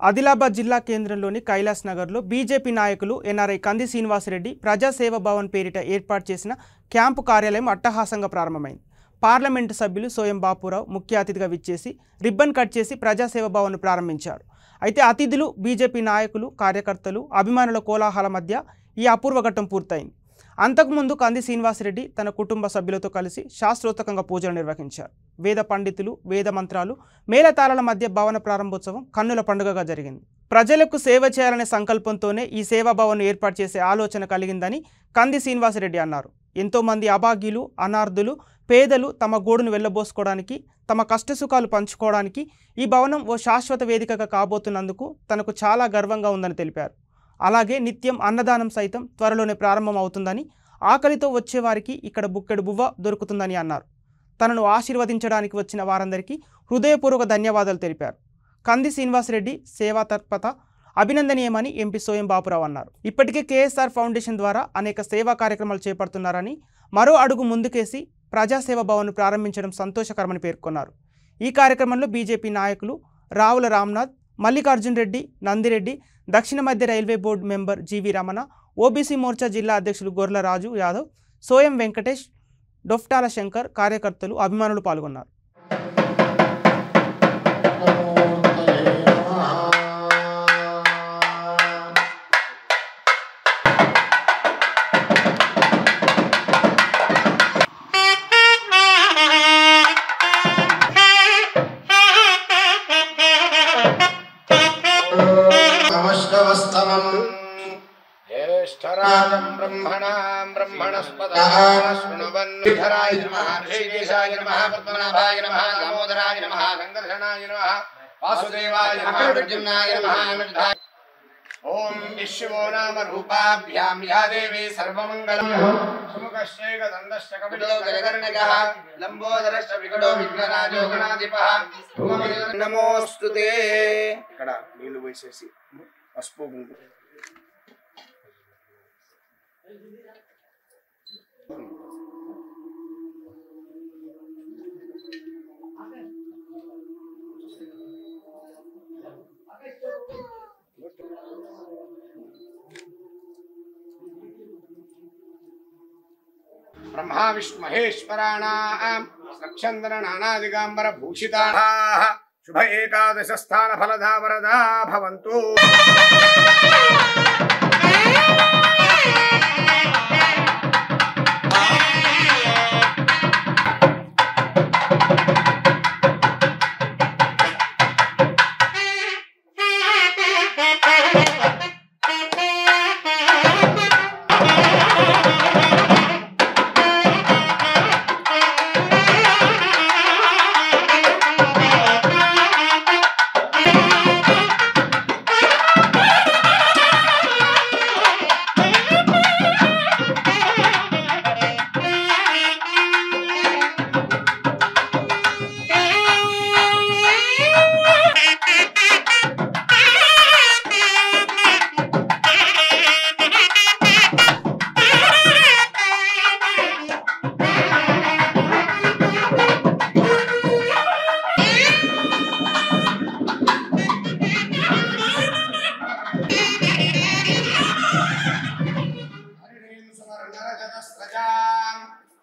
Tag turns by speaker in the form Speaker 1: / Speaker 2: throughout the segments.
Speaker 1: ఆదిలాబాద్ జిల్లా కేంద్రంలోని కైలాస్ నగర్లో బీజేపీ నాయకులు ఎన్ఆర్ఐ కంది శ్రీనివాసరెడ్డి ప్రజాసేవ భవన్ పేరిట ఏర్పాటు చేసిన క్యాంపు కార్యాలయం అట్టహాసంగా ప్రారంభమైంది. పార్లమెంటు సభ్యులు సోయం బాపురావు ముఖ్య అతిథిగా విచ్చేసి రిబ్బన్ కట్ చేసి ప్రజాసేవ భవన్ ప్రారంభించారు. అయితే అతిథులు, బీజేపీ నాయకులు, కార్యకర్తలు, అభిమానుల కోలాహల మధ్య ఈ అపూర్వ ఘట్టం పూర్తయింది. అంతకుముందు కంది శ్రీనివాసరెడ్డి తన కుటుంబ సభ్యులతో కలిసి శాస్త్రోక్తంగా పూజలు నిర్వహించారు. వేద పండితులు, వేద మంత్రాలు, మేళతాళాల మధ్య భవన ప్రారంభోత్సవం కన్నుల పండుగగా జరిగింది. ప్రజలకు సేవ చేయాలనే సంకల్పంతోనే ఈ సేవా భవన్ ఏర్పాటు చేసే ఆలోచన కలిగిందని కంది శ్రీనివాసరెడ్డి అన్నారు. ఎంతోమంది అభాగ్యులు, అనార్థులు, పేదలు తమ గోడును వెళ్ళబోసుకోవడానికి, తమ కష్టసుఖాలు పంచుకోవడానికి ఈ భవనం ఓ శాశ్వత వేదికగా కాబోతున్నందుకు తనకు చాలా గర్వంగా ఉందని తెలిపారు. అలాగే నిత్యం అన్నదానం సైతం త్వరలోనే ప్రారంభం అవుతుందని, ఆకలితో వచ్చేవారికి ఇక్కడ బుక్కెడు బువ్వ దొరుకుతుందని అన్నారు. తనను ఆశీర్వదించడానికి వచ్చిన వారందరికీ హృదయపూర్వక ధన్యవాదాలు తెలిపారు. కంది శ్రీనివాసరెడ్డి సేవా తత్పరత అభినందనీయమని ఎంపీ సోయం బాపురావు అన్నారు. ఇప్పటికే కేఎస్ఆర్ ఫౌండేషన్ ద్వారా అనేక సేవా కార్యక్రమాలు చేపడుతున్నారని, మరో అడుగు ముందుకేసి ప్రజాసేవ భవన్ ప్రారంభించడం సంతోషకరమని పేర్కొన్నారు. ఈ కార్యక్రమంలో బీజేపీ నాయకులు రావుల రామ్నాథ్, మల్లికార్జున్ రెడ్డి, నందిరెడ్డి, దక్షిణ మధ్య రైల్వే బోర్డు మెంబర్ జీవి రమణ, ఓబీసీ మోర్చా జిల్లా అధ్యక్షులు గొర్ల రాజు యాదవ్, సోయం వెంకటేష్, డొఫ్టాల శంకర్, కార్యకర్తలు, అభిమానులు పాల్గొన్నారు.
Speaker 2: ज्येष्ठराजं ब्रह्मणस्पतः शृण्वन्निधराय नमः ऋषिकेशाय नमः पद्मनाभाय नमः दामोदराय नमः गङ्गाधराय नमः वासुदेवाय नमः प्रद्युम्नाय नमः ओम विश्वो नाम रूपाभ्यां या देवी सर्वमङ्गलं सुमुखश्चैकदण्डश्च कपिलो गगनगः लम्बोदरश्च विकटो विघ्नराजो गणाधिपः नमोस्तुते ఇక్కడ నీళ్లు వేసేసి పసుపు కుంకుమ ब्रह्मा विष्णु महेश्वराणां सक्षंदन नानादिगांबर भूषिताः शुभ एकादश स्थान फलदा वरदा भवन्तु।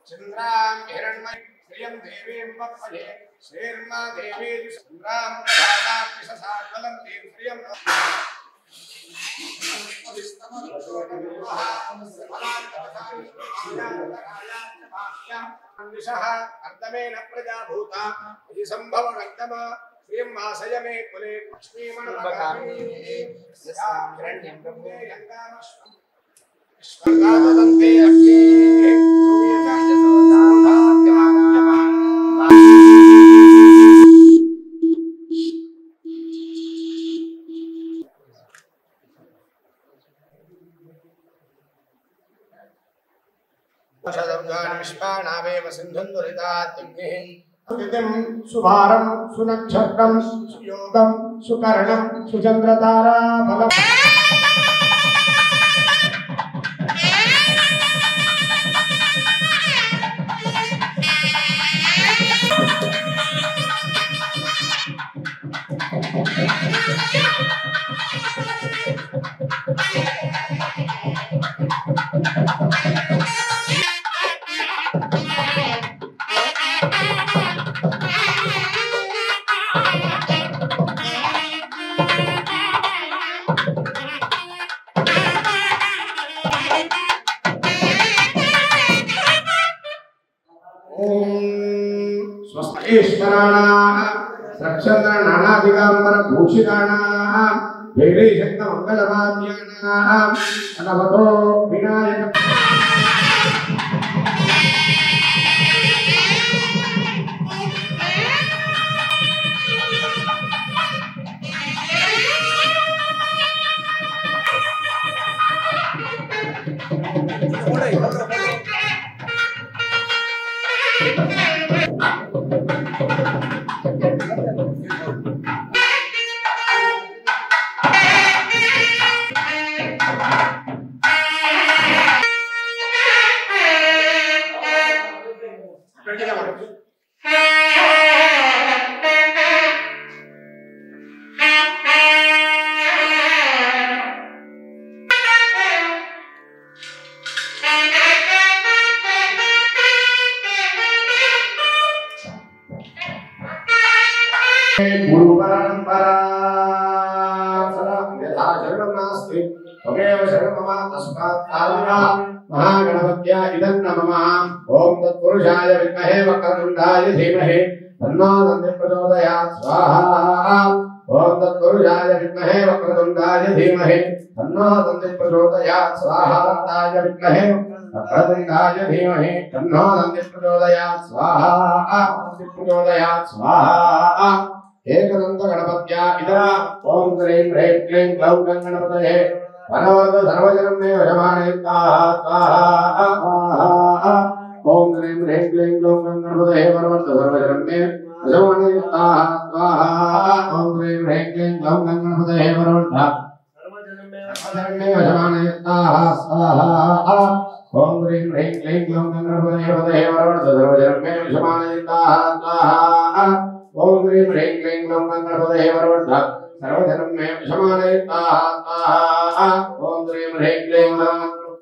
Speaker 2: चंद्रां हिरण्मय श्रियं देवीं वप्पये श्रीर्मा देवी चंद्रां प्रभाताक्षसाकलं श्रियं अन्विषः अर्धमेन प्रजाभूता यदि संभव अर्धम श्रियं वासय मे कुले लक्ष्मीमणकामिनी हिरण्यं ब्रह्मे यङ्गामश्वं स्वर्गादन्ते अग्ने विश्वानावेव सिन्धुन्दुरितात्मग्निः तिथिं सुवारं सुनक्षत्रं सुयोगं सुकर्णं सुचन्द्रताराफलम्
Speaker 3: Yeah.
Speaker 2: ईश्वराणां रक्षन्द्र नानादिगंबर भूषितानां वैरे शक्त मंगलवाद्यानां भगवतो विनायक गुरु परंपरा सदा यथा शरणं नास्ति त्वमेव शरणं मम तस्मात् काल्या महागणपत्या इदं नमः ओम तत्पुरुषाय विद्महे वक्रतुण्डाय धीमहि तन्नो दन्ति प्रचोदयात् स्वाहा ओम तत्पुरुषाय विद्महे वक्रतुण्डाय धीमहि तन्नो दन्ति प्रचोदयात् स्वाहा दन्ताय विद्महे वक्रतुण्डाय धीमहि तन्नो दन्ति प्रचोदयात् स्वाहा दन्ति प्रचोदयात् स्वाहा एकदंत गणपत्या इदरा ओम ह्रीं ह्रीं क्लीं ग्लौं गणपतये वनवर्ध सर्वजनं मे वशमानयित्वा स्वाहा ओम ह्रीं ह्रीं क्लीं ग्लौं गणपतये वनवर्ध सर्वजनं मे वशमानयित्वा स्वाहा ओम ह्रीं ह्रीं क्लीं ग्लौं गणपतये वनवर्ध सर्वजनं मे वशमानयित्वा स्वाहा ओम ह्रीं ह्रीं क्लीं ग्लौं गणपतये वनवर्ध सर्वजनं मे वशमानयित्वा स्वाहा ओम ह्रीं ह्रीं क्लीं ग्लौं गणपतये वरवर्ध सर्वजनं मे वशमानयित्वा स्वाहा ओम ह्रीं ह्रीं क्लीं ग्लौं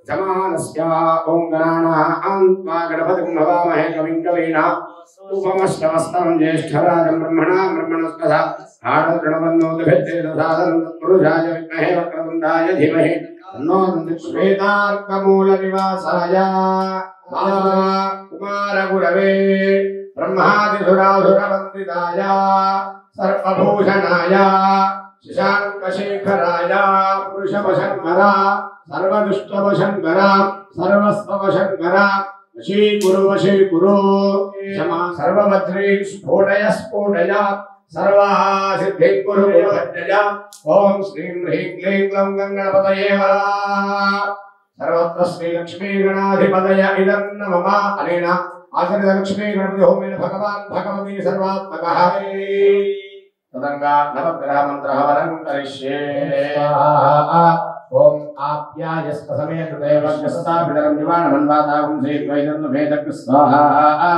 Speaker 2: जमानस्य ओम गणानां त्वा गणपतिं नमामहे कविं कवीना उपमश्रवस्तं ज्येष्ठराजं ब्रह्मणां ब्रह्मणस्पदा आनन्दगणवन्नोदभित्ते ददानं तत्पुरुषाय विद्महे वक्रतुण्डाय धीमहि तन्नो दन्ति श्वेतार्कमूलनिवासाय कुमारगुरवे ब्रह्मादिसुरासुरवन्दिताय सर्वभूषणाय शशाङ्कशेखराय पुरुषवशङ्करा सर्वदुष्टवशङ्करा सर्वस्ववशङ्करा वशीकुरु सर्वभद्रीं स्फोटय स्फोटय सर्वाः सिद्धिं कुरु भद्रय ओम श्रीं ह्रीं क्लीं ग्लौं गणपतये वरदा सर्वत्र श्रीलक्ष्मी गणाधिपतय इदं नमः अनेन आचरित लक्ष्मी गणपति होमेन भगवान् भगवती सर्वात्मकः तदंगा नवग्रह मंत्रः वरं करिष्ये ओम आप्यायस्क समेत देवज्ञस्ता विदरं निवारणमन्वातागुं श्रीद्वैतं भेदक स्वाहा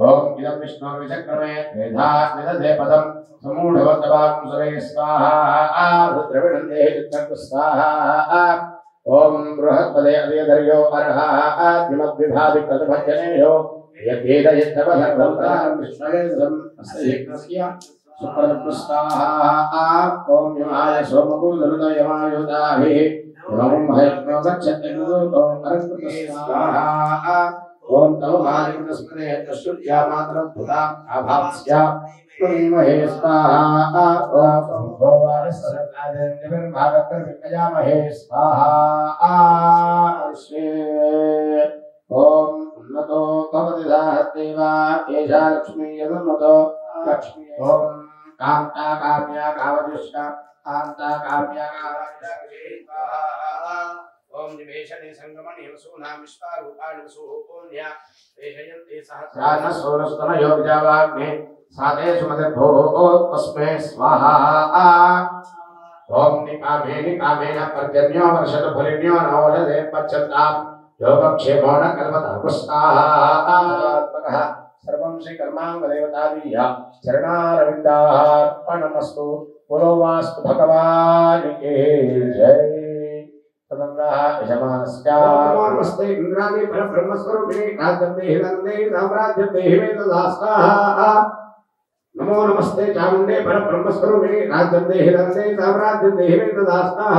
Speaker 2: ओम इदं विष्णुर्विचक्रमे वेधा विदधे पदं समूढवत्तवां सुरे स्वाहा रुद्रविणं देहि चित्तक स्वाहा ओम बृहस्पते अदियधर्यो अर्हाद्युमद्विभाति प्रतिभजनेयो यद्वेदयत्तवसर्वभूतां विष्णवेन्द्रम् अस्येकस्य सुप्रदुष्टाः ओम यमाय सोमकुलरुदयमायुधाभिः यमं हयज्ञो गच्छति ओम अरङ्कृतस्वाहा ओम तव मालिकस्मरे तस्या मातरद्भुता आभास्या तुमहे स्वाहा ओम भवारसरकादेर्निर्भागकर्मयामहे स्वाहा ओम उन्नतो भवति साहदेवा एषा लक्ष्मी यदुन्नतो लक्ष्मी ओम कान्ता काम्या कामजुष्टा कान्ता काम्या कामजुष्टा स्वाहा ओम निवेशने संगमने वसूनां विश्वारूपाणि वसूपोन्या वेशयन्ति सहस्रान सोरस्तन योगजावाग्ने साते सुमतिर्भो तस्मै स्वाहा ओम निकामेन पर्जन्यो वर्षतु फलिन्यो नवोदते पच्यतां योगक्षेमोण कल्पतः सर्वं श्रीकर्माङ्गदेवतादीय चरणारविन्दार्पणमस्तु पुरोवास्तु भगवान् की जय नमस्ते इंद्राणी ब्रह्मस्वरूपिणी राज्यदेहि साम्राज्यदेहि वेददास्ताः नमो नमस्ते चामुंडे ब्रह्मस्वरूपिणी राज्यदेहि साम्राज्यदेहि वेददास्ताः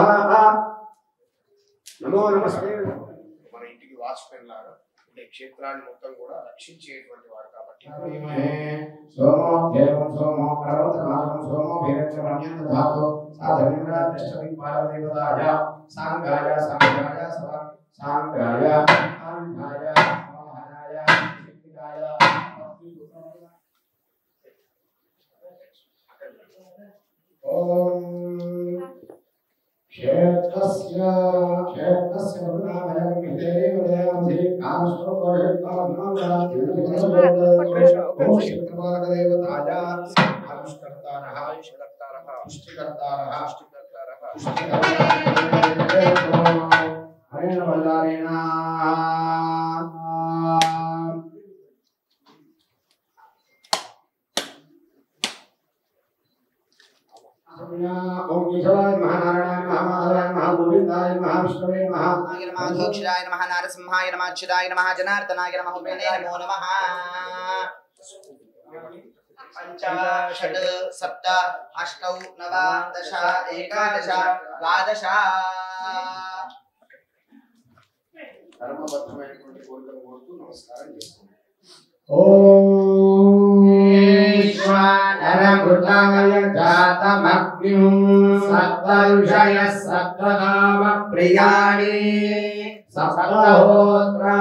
Speaker 2: नमो नमस्ते मन इंटिकी वाचमेन लागा
Speaker 3: అంటే క్షేత్రాన్ని మొత్తం కూడా రక్షించేటువంటి వాడు కాబట్టి
Speaker 2: సోమో దేవం సోమో పర్వతనాశం సోమో భీరక్షమణ్యం దధాతు సాధనేంద్రాష్టమి పార్వదేవతాయ సాంగాయ సాంగాయ సాంగాయ సాంగాయ మోహనాయ శక్తికాయ ఓం क्षेत्रस्य गुणामयं विदेवदेवं कामश्लोकोषेत्तामनामनाति ओम क्षेत्रपालकदेवताय आयुष्कर्तारः पुष्टिकर्तारः हरेण वल्लारेण ओम केशवाय महानारायणाय महामाधवाय महागोविंदाय महाविष्णवे
Speaker 4: महाधोक्षराय नमः नारसिंहाय नमः अच्युताय नमः जनार्दनाय नमः उपेने नमो नमः पंच षट् सप्त अष्टौ नव दश एकादश द्वादश
Speaker 3: ధర్మబద్ధమైనటువంటి కోరికలు కోరుతూ నమస్కారం చేసుకోండి.
Speaker 2: ओम ईश्वरभूताय जातमग्निं सप्तऋषय सप्तनाम प्रियाणि सप्तहोत्रा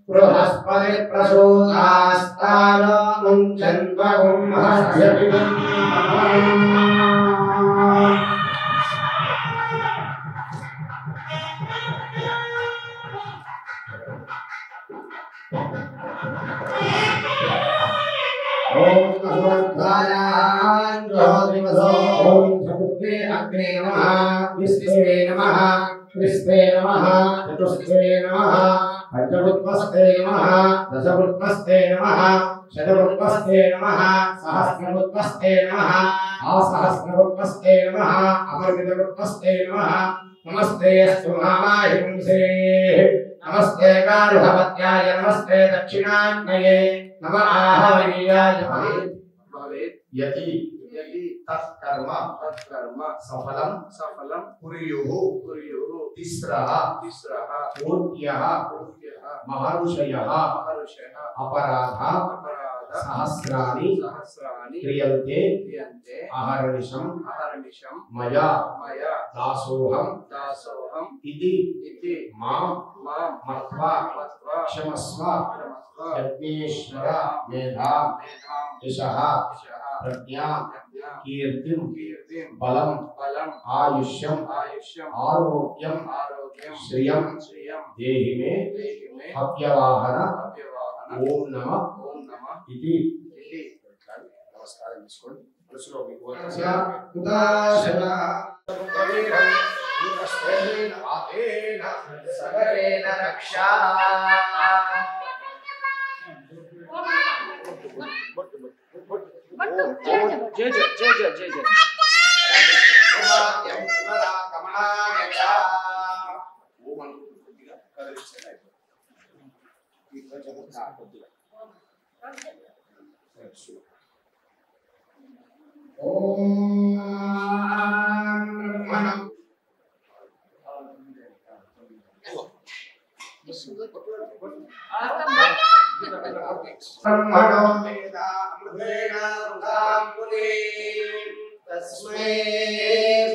Speaker 2: बृहस्पति प्रसूतास्तानो मुञ्चन्वगुं हस्यभिगुं ओम अग्ने नमः विष्णवे नमः कृष्णे नमः चतुष्टे नमः पंचभुत्वस्ते नमः दशभुत्वस्ते नमः शतभुत्वस्ते नमः सहस्रभुत्वस्ते नमः असहस्रभुत्वस्ते नमः अमृतभुत्वस्ते नमः नमस्ते अस्तु महामाहिंसे नमस्ते गारुहवत्याय नमस्ते दक्षिणाग्नये नमः आहवनीयाय
Speaker 3: यदि
Speaker 2: तत्कर्म सफलं कुर्युः तिस्रः कोट्यः महर्षयः अपराध सहस्राणि क्रियन्ते अहर्निशं मया दासोऽहं इति मां मत्वा क्षमस्व यज्ञेश्वर मेधा यशः प्रज्ञा कीर्तिं बलं आयुष्यं आरोग्यं श्रियं देहि मे हव्यवाहन ओम नमः इति
Speaker 3: నమస్కారం చేసుకోండి. మనసులో మీకు
Speaker 4: సగరేణ రక్షా
Speaker 3: జయ జయ జయ జయ జయ జయ
Speaker 2: ओम तस्मै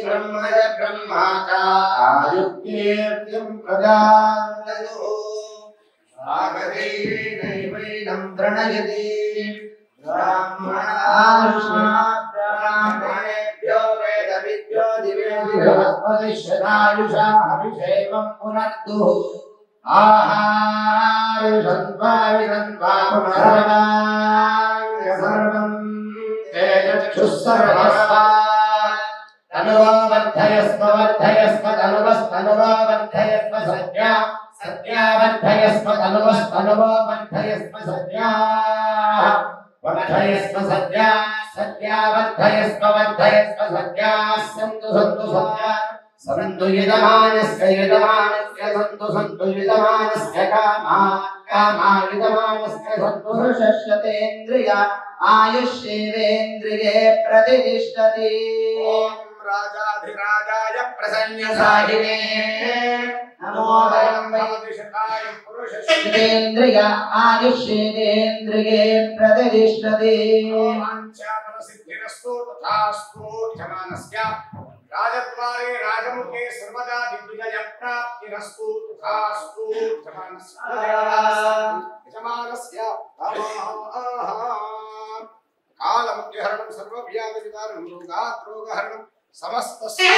Speaker 2: ब्रह्मज ब्रह्माचा आयुक्तीर्तिं प्रदादतु आगदैनैवैनं प्रणयति ब्राह्मणेभ्यो वेदविद्यो दिव्योदिवस्पतिश्यदायुषा हविषेमं पुनर्दुः आहारुषन्त्वा सर्वं तेजक्षुः सर्वस्वा तनुवो वर्धयस्व वर्धयस्व तनुवस्तनुवो वर्धयस्व सद्या सद्या वर्धयस्व तनुवस्तनुवो वर्धयस्व सद्या वर्धयस्व सद्या सद्या वर्धयस्व वर्धयस्व सद्या सन्तु सन्तु सद्या सन्तु यजमानस्य सन्तु सन्तु यजमानस्य कामा कामा यजमानस्य सन्तु हर्षश्यतेन्द्रिय आयुष्येवेन्द्रिये प्रतिष्ठति ॐ राजाधिराजाय प्रसन्नसाहिने नमो वयं वैदिशकाय पुरुषश्चेन्द्रिय आयुष्येवेन्द्रिये प्रतिष्ठति
Speaker 3: वाञ्छाफलसिद्धिरस्तु तथास्तु यजमानस्य राजद्वारे राजमुखे सर्वदा दिग्विजयप्राप्तिरस्तु तथास्तु यजमानस्य कालमुख्यहरणं सर्वव्याधिनिवारणं रोगात्रोगहरणं समस्तस्य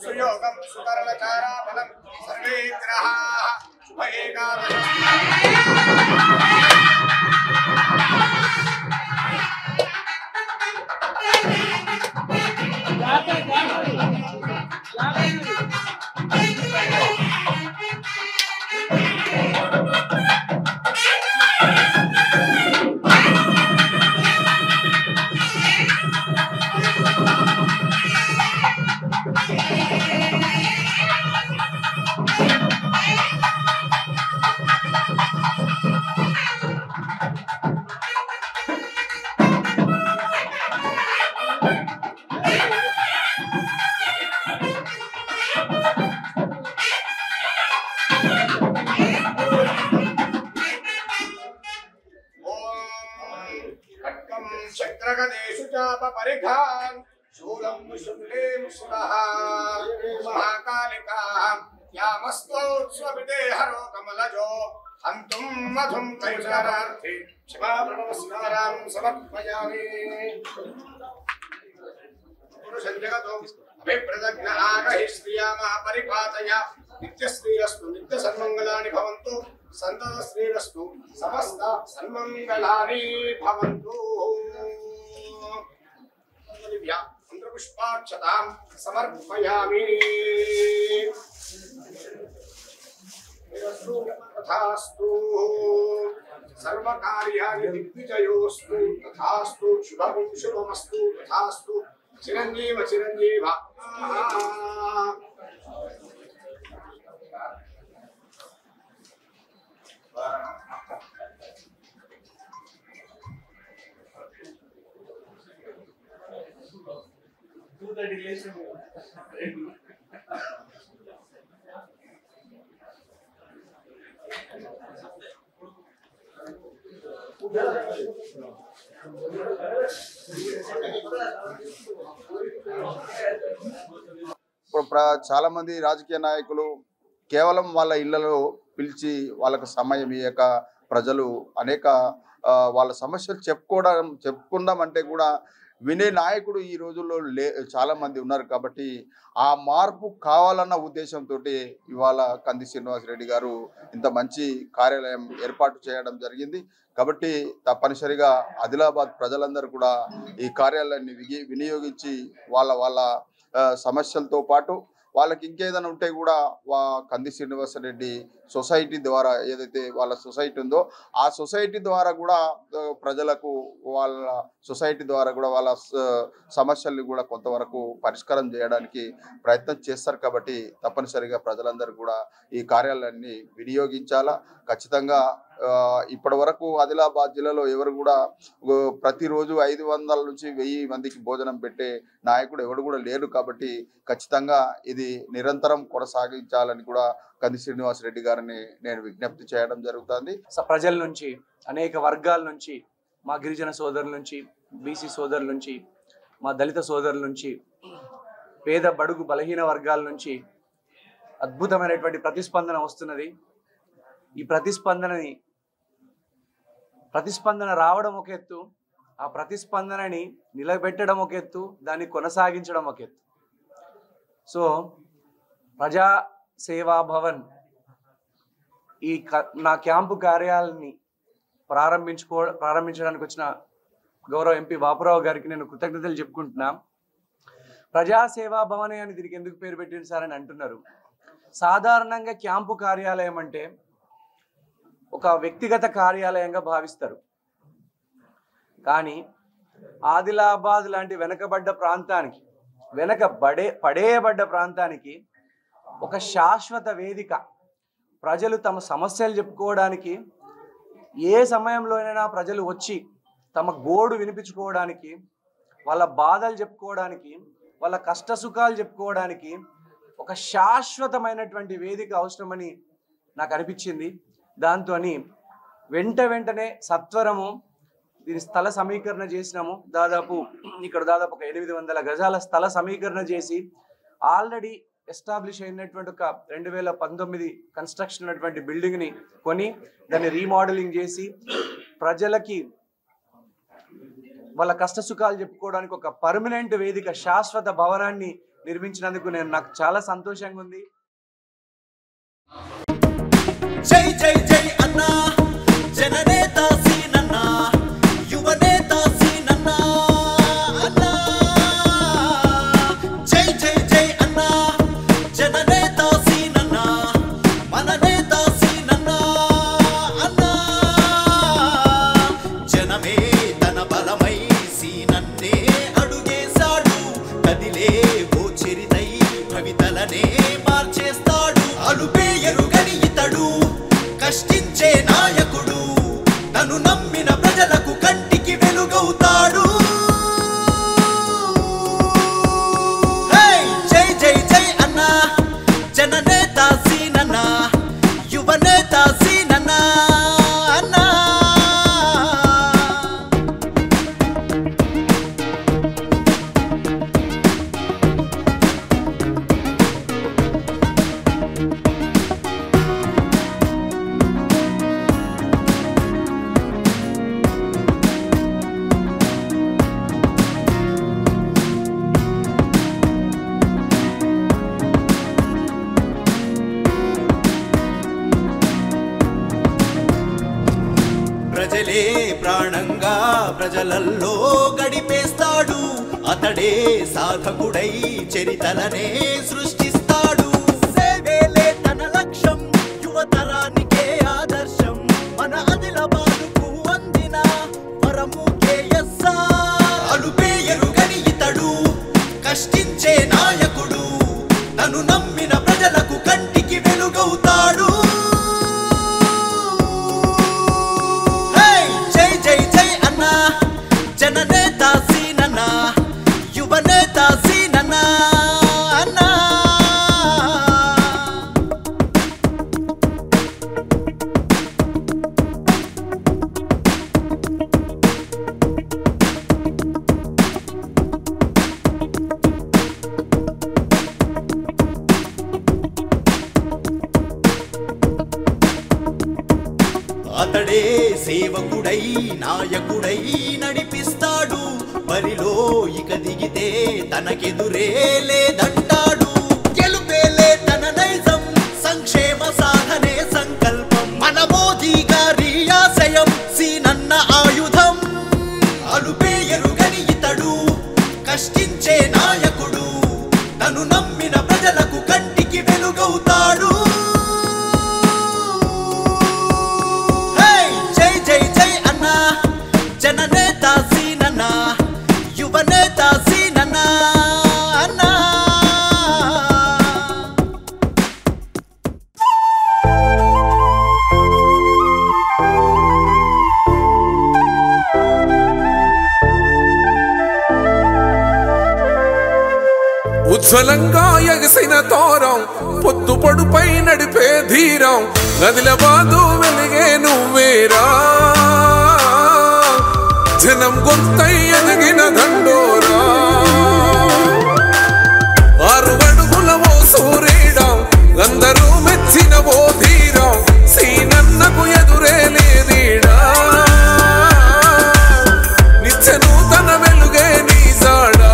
Speaker 3: सुयोगं सुवर्णचाराफलं सर्वे ग्रहाः शुभ परिखान शूलं शुक्लें सुरहा यामस्तो स्वपिते हरो कमलजो हन्तुं मधुं कैचारार्थे क्षमा प्रणमस्कारां समर्पयामि पुरुषं जगतो अभिप्रदग्न आगहि श्रियामः परिपातय नित्यश्रीरस्तु नित्यसन्मङ्गलानि भवन्तु सन्ततश्रीरस्तु समस्त सन्मङ्गलानि भवन्तु दिव्या पुष्पाक्षतां समर्पयामि तथास्तु सर्वकार्याणि दिग्विजयोस्तु तथास्तु शुभं शुभमस्तु तथास्तु चिरंजीव चिरंजीव
Speaker 5: చాలా మంది రాజకీయ నాయకులు కేవలం వాళ్ళ ఇళ్లలో పిలిచి వాళ్ళకు సమయం ఇయ్యక ప్రజలు అనేక వాళ్ళ సమస్యలు చెప్పుకుందాం అంటే కూడా వినే నాయకుడు ఈ రోజుల్లో చాలా మంది ఉన్నారు. కాబట్టి ఆ మార్పు కావాలన్న ఉద్దేశంతో ఇవాళ కంది శ్రీనివాసరెడ్డి గారు ఇంత మంచి కార్యాలయం ఏర్పాటు చేయడం జరిగింది. కాబట్టి తప్పనిసరిగా ఆదిలాబాద్ ప్రజలందరూ కూడా ఈ కార్యాలయాన్ని వినియోగించి వాళ్ళ సమస్యలతో పాటు వాళ్ళకి ఇంకేదైనా ఉంటే కూడా కంది శ్రీనివాసరెడ్డి సొసైటీ ద్వారా ఏదైతే వాళ్ళ సొసైటీ ఉందో ఆ సొసైటీ ద్వారా కూడా ప్రజలకు వాళ్ళ సొసైటీ ద్వారా కూడా వాళ్ళ సమస్యల్ని కూడా కొంతవరకు పరిష్కారం చేయడానికి ప్రయత్నం చేస్తారు. కాబట్టి తప్పనిసరిగా ప్రజలందరూ కూడా ఈ కార్యాలయాన్ని వినియోగించాలా. ఖచ్చితంగా ఇప్పటి వరకు ఆదిలాబాద్ జిల్లాలో ఎవరు కూడా ప్రతిరోజు 500 నుంచి 1000 మందికి భోజనం పెట్టే నాయకుడు ఎవరు కూడా లేరు. కాబట్టి ఖచ్చితంగా ఇది నిరంతరం కొనసాగించాలని కూడా కంది శ్రీనివాసరెడ్డి గారిని నేను విజ్ఞప్తి చేయడం జరుగుతుంది.
Speaker 6: ప్రజల నుంచి, అనేక వర్గాల నుంచి, మా గిరిజన సోదరుల నుంచి, బీసీ సోదరుల నుంచి, మా దళిత సోదరుల నుంచి, పేద బడుగు బలహీన వర్గాల నుంచి అద్భుతమైనటువంటి ప్రతిస్పందన వస్తున్నది. ఈ ప్రతిస్పందన రావడం ఒక ఎత్తు, ఆ ప్రతిస్పందనని నిలబెట్టడం ఒక ఎత్తు, దాన్ని కొనసాగించడం ఒక ఎత్తు. సో ప్రజా సేవా భవన్ నా క్యాంపు కార్యాలయాన్ని ప్రారంభించడానికి వచ్చిన గౌరవ ఎంపీ బాపురావు గారికి నేను కృతజ్ఞతలు చెప్పుకుంటున్నా. ప్రజా సేవా భవనే అని దీనికి ఎందుకు పేరు పెట్టింది సార్ అని అంటున్నారు. సాధారణంగా క్యాంపు కార్యాలయం అంటే ఒక వ్యక్తిగత కార్యాలయంగా భావిస్తారు. కానీ ఆదిలాబాద్ లాంటి వెనకబడ్డ ప్రాంతానికి, పడేయబడ్డ ప్రాంతానికి ఒక శాశ్వత వేదిక, ప్రజలు తమ సమస్యలు చెప్పుకోవడానికి, ఏ సమయంలోనైనా ప్రజలు వచ్చి తమ గోడు వినిపించుకోవడానికి, వాళ్ళ బాధలు చెప్పుకోవడానికి, వాళ్ళ కష్ట సుఖాలు చెప్పుకోవడానికి ఒక శాశ్వతమైనటువంటి వేదిక అవసరమని నాకు అనిపించింది. దాంతో వెంటనే సత్వరము దీని స్థల సమీకరణ చేసినాము. ఇక్కడ దాదాపు ఒక 800 గజాల స్థల సమీకరణ చేసి ఆల్రెడీ ఎస్టాబ్లిష్ అయినటువంటి ఒక 2019 కన్స్ట్రక్షన్ ఉన్నటువంటి బిల్డింగ్ని కొని దాన్ని రీమోడలింగ్ చేసి ప్రజలకి వాళ్ళ కష్ట సుఖాలు చెప్పుకోవడానికి ఒక పర్మనెంట్ వేదిక, శాశ్వత భవనాన్ని నిర్మించినందుకు నాకు చాలా సంతోషంగా ఉంది.
Speaker 7: జై జై జై అన్నా జననేత సీనన్నా, యువనేత సీనన్నా అన్నా. జై జై జై అన్నా జననేత సీనన్నా, మన నేత సీనన్నా అన్నా. జనమే తన బలమై సీనన్నే అడుగేశాడు, కదిలే ఓ చెరితై కవితలనే మార్చేస్తాడు. అలుపే ఎరుగని ఇతడు కష్టించే నాయకుడు, తను నమ్మిన ప్రజలకు కంటికి వెలుగవుతాడు. జై జై జై అన్నా జననేత సీనన్నా, యువనేత సీనన్నా అన్నా. సంతోషంగా ప్రజలల్లో గడిపేస్తాడు. అతడే సాధకుడై చరితలనే సృష్టిస్తాడు. సేవేలే తన లక్ష్యం, యువతరానికే ఆదర్శం. మన ఆదిలాబాదుకు అందిన వరము కేఎస్ఆర్. అలుపే ఎరుగని ఇతడు కష్టించే నాయకుడు. తను నమ్మిన ప్రజలకు కంటికి వెలుగవుతాడు. జై జై జై అన్నా జననేత సీనన్నా, యువనేత సీనన్నా అన్నా. అతడే సేవకుడై నాయకుడై నడిపిస్తాడు. బరిలో ఇక దిగితే తనకెదురే లేదంటాడు. గెలుపేలే తన నైజం, సంక్షేమ సాధనే సంకల్పం. మన మోదీ గారి ఆశయం, సీనన్న ఆయుధం. అలుపే ఎరుగని ఇతడు కష్టించే నాయకుడు. తను నమ్మిన ప్రజలకు కంటికి వెలుగవుతాడు. జననేత సీనన్నా, యువనేత సీనన్నా అన్నా.
Speaker 8: ఉజ్వలంగా ఎగసిన తోరం, పొద్దు పొడుపై నడిపే ధీరం. ఆదిలాబాదు వెలిగే నువ్వేరా, జనం గొంతై ఎదిగిన దండోరా. 6 అడుగుల ఓ సూర్యుడం, అందరూ మెచ్చిన ఓ ధీరం. సీనన్నకు ఎదురే లేదీడా, నిత్య నూతన వెలుగే నీ జాడా.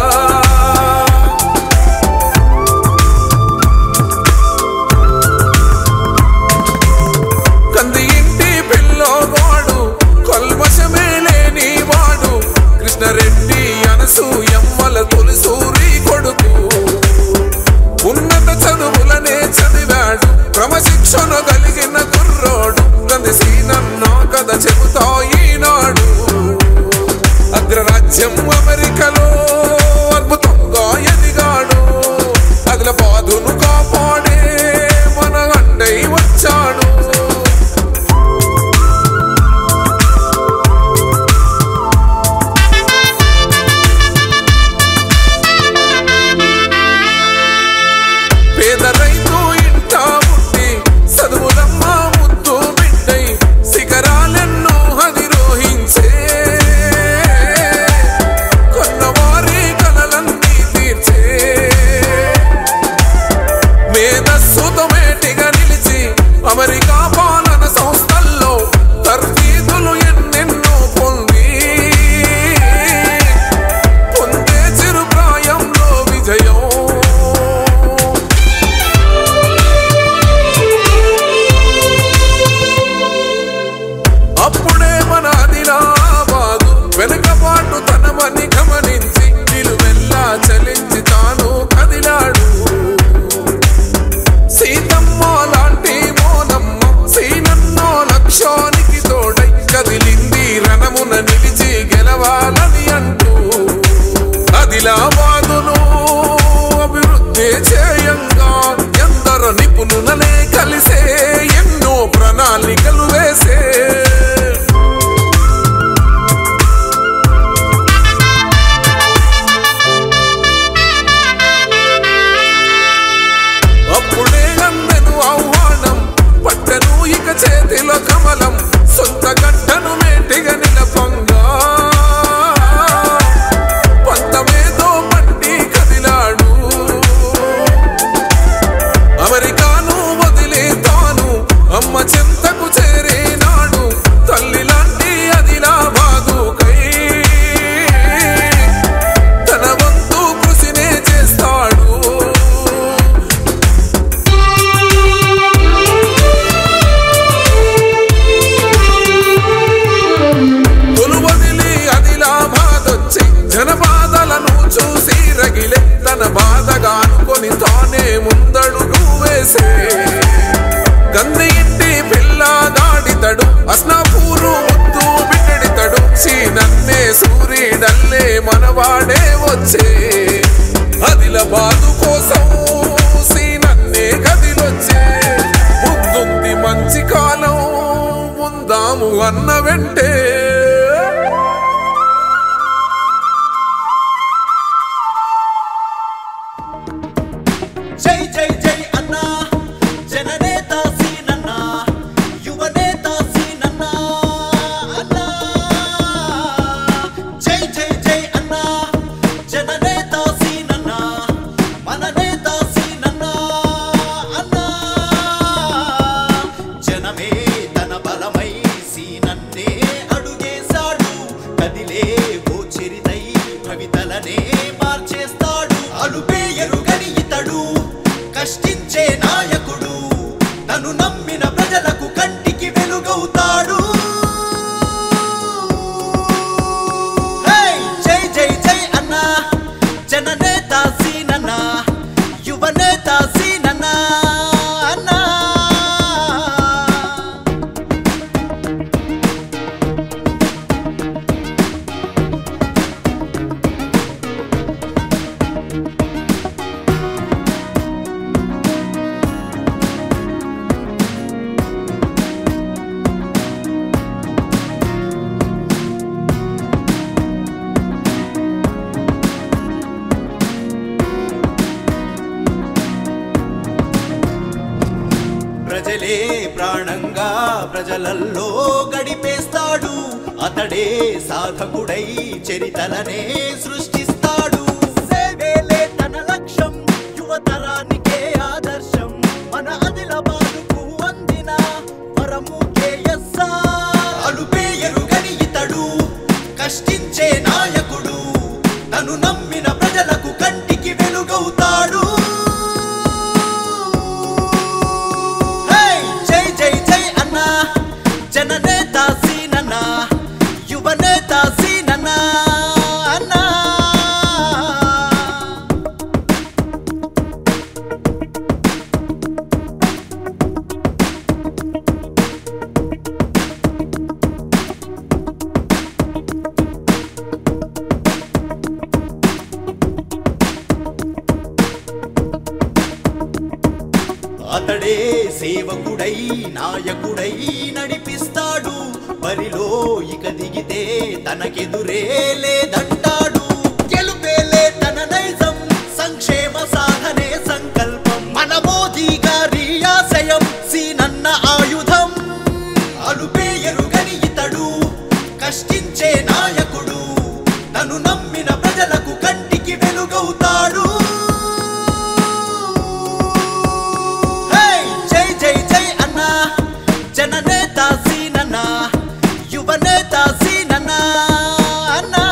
Speaker 8: కంది ఇంటి పిల్లోవాడు, కల్మషమే లేని వాడు. కృష్ణరెడ్డి అనసూయమ్మల తొలిసూరి కొడుకు. ఉన్నత చదువులనే చదివాడు, క్రమశిక్షణ కలిగిన కుర్రోడు. గంది సీనన్న కథ చెబుతా ఈనాడు. అగ్రరాజ్యం అమెరికాలో అద్భుతంగా ఎదిగాడు. ఆదిలాబాదును కాపాడే మన అండై వచ్చాడు. పేదల వాడే వచ్చే ఆదిలాబాదు కోసం సీనన్నే కదిలొచ్చే ముందుంది మంచి కాలం ముందాము అన్న వెంటే
Speaker 7: జై జై జై అన్నా జననేత సీనన్నా యువనేత సీనన్నా అన్నా జై జై జై అన్నా జననేత సీనన్నా మన నేత సీనన్నా అన్నా జనమే తన బలమై సీనన్నే అడుగేశాడు కదిలే ఓ చరితై భవితలనే మార్చేస్తాడు అలుపే ఎరుగని ఇతడు కష్టించే నాయకుడు తను నమ్మిన ప్రజలకు కంటికి వెలుగవుతాడు జై జై జై అన్నా జననేత సీనన్నా యువనేత సీనన్నా అన్నా ప్రజలే ప్రాణంగా ప్రజలల్లో గడిపేస్తాడు అతడే సాధకుడై చరితలనే సృష్టిస్తాడు సేవేలే తన లక్ష్యం యువతరానికే ఆదర్శం మన ఆదిలాబాదుకు అందిన వరము కేఎస్ఆర్ అలుపే ఎరుగని ఇతడు కష్టించే నాయకుడు తను నమ్మిన ప్రజలకు కంటికి వెలుగవుతాడు జననేత సీనన్నా యువనేత సీనన్నా అన్నా అతడే సేవకుడై నాయకుడై నడిపిస్తాడు బరిలో ఇక దిగితే తనకెదురే లేదంటాడు గెలుపేలే తన నైజం సంక్షేమ సాధనే సంకల్పం మన మోదీ గారి ఆశయం సీనన్న ఆయుధం అలుపే ఎరుగని ఇతడు కష్టించే నాయకుడు తను నమ్మిన ప్రజలకు కంటికి వెలుగవుతాడు జై జై జై అన్నా జననేత సీనన్నా యువనేత సీనన్నా అన్నా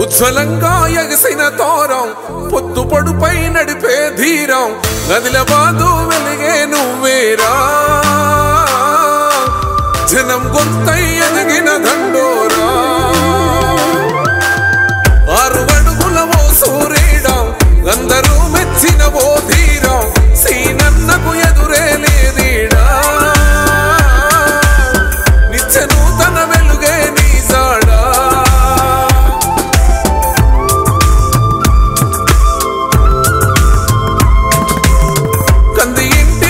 Speaker 8: ఉజ్వలంగా ఎగసిన తోరం పొద్దు పొడుపై నడిపే ధీరం ఆదిలాబాదు వెలిగే నువ్వేరా జనం గొంతై ఎదిగిన దండోరా 6 అడుగుల ఓ సూర్యుడం అందరూ మెచ్చిన ఓ ధీరం సీనన్నకు ఎదురే లేదీడా నిత్య నూతన వెలుగే నీ జాడా కంది ఇంటి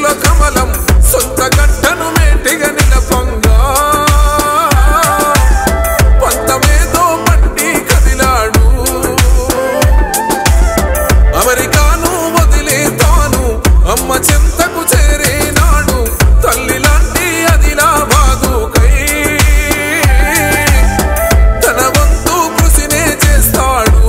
Speaker 8: చేతిలో కమలం సొంత గట్టను మేటిగా నిలపంగా పంతమేదో పట్టి కదిలాడు అమెరికాను వదిలే తాను అమ్మ చెంతకు చేరేనాడు తల్లి లాంటి ఆదిలాబాదుకై తన వంతు కృషినే చేస్తాడు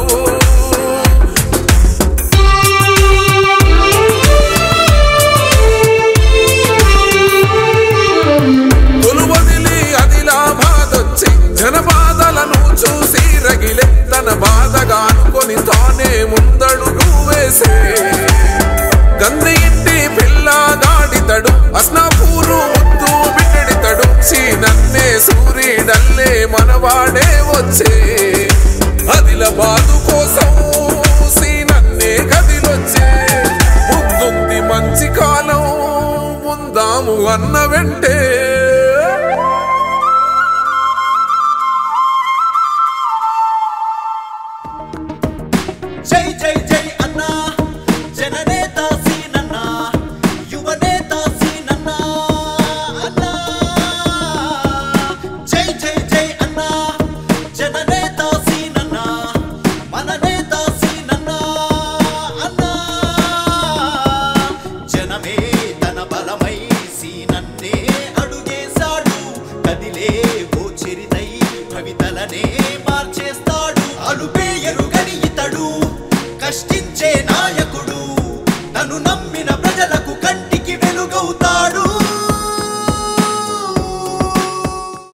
Speaker 8: కొలువదిలి ఆదిలాబాద్ వచ్చి జనబాధలను చూసి రగిలే తన బాధగా అనుకొని తానే ముందడుగు వేసే గంది ఇంటి పిల్లగాడితడు అస్నాపూరు ముద్దు బిడ్డడితడు సీనన్నే సూర్యుడల్లే మనవాడే వచ్చే ఆదిలాబాదు కోసం సీనన్నే కదిలొచ్చే ముందుంది మంచి కాలం ముందాము అన్న వెంటే